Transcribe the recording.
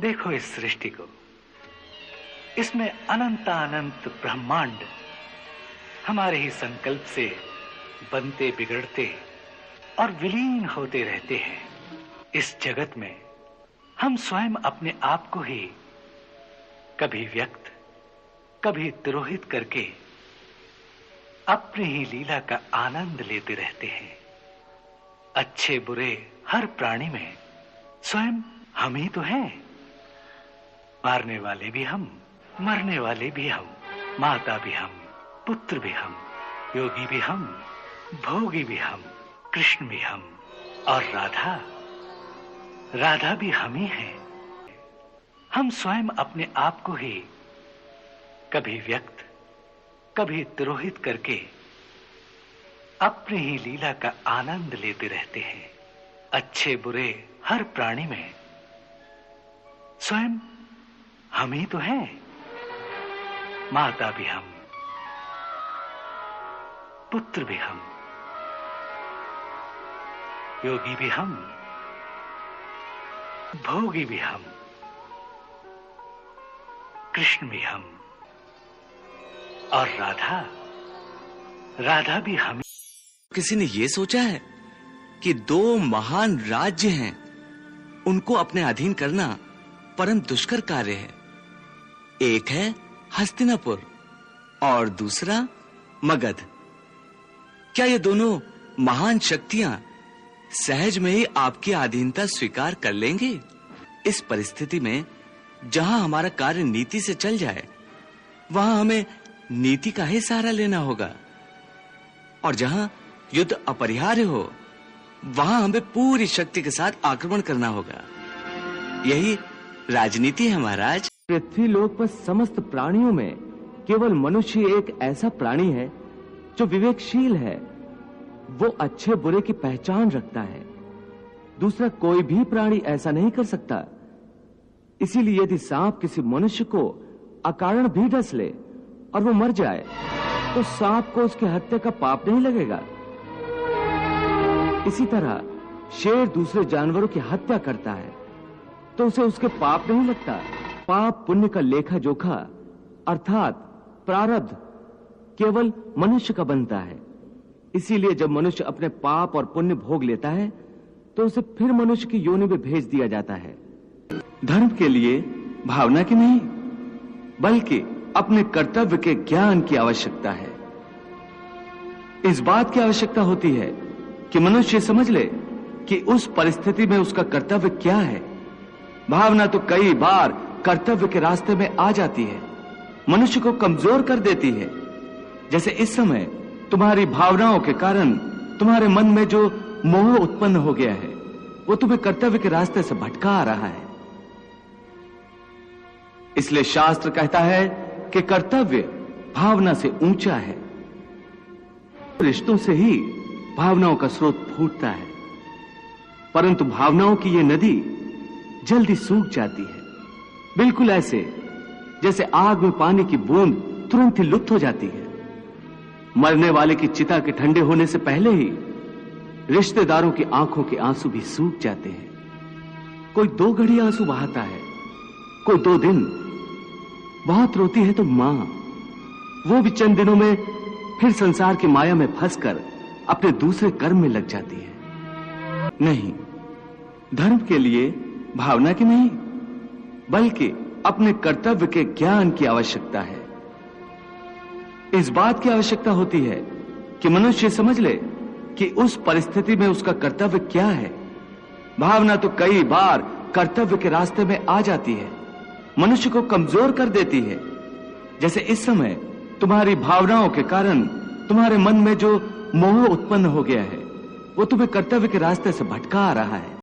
देखो इस सृष्टि को, इसमें अनंत ब्रह्मांड हमारे ही संकल्प से बनते बिगड़ते और विलीन होते रहते हैं। इस जगत में हम स्वयं अपने आप को ही कभी व्यक्त, कभी तिरोहित करके अपनी ही लीला का आनंद लेते रहते हैं। अच्छे बुरे हर प्राणी में स्वयं हम ही तो हैं। मारने वाले भी हम, मरने वाले भी हम, माता भी हम, पुत्र भी हम, योगी भी हम, भोगी भी हम, कृष्ण भी हम और राधा भी हम ही हैं। हम स्वयं अपने आप को ही कभी व्यक्त, कभी तिरोहित करके अपनी ही लीला का आनंद लेते रहते हैं। अच्छे बुरे हर प्राणी में स्वयं हम ही तो हैं। माता भी हम, पुत्र भी हम, योगी भी हम, भोगी भी हम, कृष्ण भी हम और राधा भी हम। किसी ने यह सोचा है कि दो महान राज्य हैं, उनको अपने अधीन करना परम दुष्कर कार्य है। एक है हस्तिनापुर और दूसरा मगध। क्या ये दोनों महान शक्तियां सहज में ही आपकी अधीनता स्वीकार कर लेंगे? इस परिस्थिति में जहां हमारा कार्य नीति से चल जाए, वहां हमें नीति का ही सहारा लेना होगा, और जहां युद्ध अपरिहार्य हो, वहां हमें पूरी शक्ति के साथ आक्रमण करना होगा। यही राजनीति है महाराज। पृथ्वी लोक पर समस्त प्राणियों में केवल मनुष्य एक ऐसा प्राणी है जो विवेकशील है। वो अच्छे बुरे की पहचान रखता है। दूसरा कोई भी प्राणी ऐसा नहीं कर सकता। इसीलिए यदि सांप किसी मनुष्य को अकारण भी डस ले और वो मर जाए, तो सांप को उसकी हत्या का पाप नहीं लगेगा। इसी तरह शेर दूसरे जानवरों की हत्या करता है तो उसे उसके पाप नहीं लगता। पाप पुण्य का लेखा जोखा अर्थात प्रारब्ध केवल मनुष्य का बनता है। इसीलिए जब मनुष्य अपने पाप और पुण्य भोग लेता है तो उसे फिर मनुष्य की योनि में भेज दिया जाता है। धर्म के लिए भावना की नहीं, बल्कि अपने कर्तव्य के ज्ञान की आवश्यकता है। इस बात की आवश्यकता होती है कि मनुष्य समझ ले कि उस परिस्थिति में उसका कर्तव्य क्या है। भावना तो कई बार कर्तव्य के रास्ते में आ जाती है, मनुष्य को कमजोर कर देती है। जैसे इस समय तुम्हारी भावनाओं के कारण तुम्हारे मन में जो मोह उत्पन्न हो गया है, वो तुम्हें कर्तव्य के रास्ते से भटका रहा है। इसलिए शास्त्र कहता है कि कर्तव्य भावना से ऊंचा है। रिश्तों से ही भावनाओं का स्रोत फूटता है, परंतु भावनाओं की ये नदी जल्दी सूख जाती है। बिल्कुल ऐसे जैसे आग में पानी की बूंद तुरंत ही लुप्त हो जाती है। मरने वाले की चिता के ठंडे होने से पहले ही रिश्तेदारों की आंखों के आंसू भी सूख जाते हैं। कोई 2 घड़ी आंसू बहाता है, कोई 2 दिन। बहुत रोती है तो मां, वो भी चंद दिनों में फिर संसार की माया में फंसकर अपने दूसरे कर्म में लग जाती है। नहीं, धर्म के लिए भावना की नहीं, बल्कि अपने कर्तव्य के ज्ञान की आवश्यकता है। इस बात की आवश्यकता होती है कि मनुष्य समझ ले कि उस परिस्थिति में उसका कर्तव्य क्या है। भावना तो कई बार कर्तव्य के रास्ते में आ जाती है, मनुष्य को कमजोर कर देती है। जैसे इस समय तुम्हारी भावनाओं के कारण तुम्हारे मन में जो मोह उत्पन्न हो गया है, वो तुम्हें कर्तव्य के रास्ते से भटका रहा है।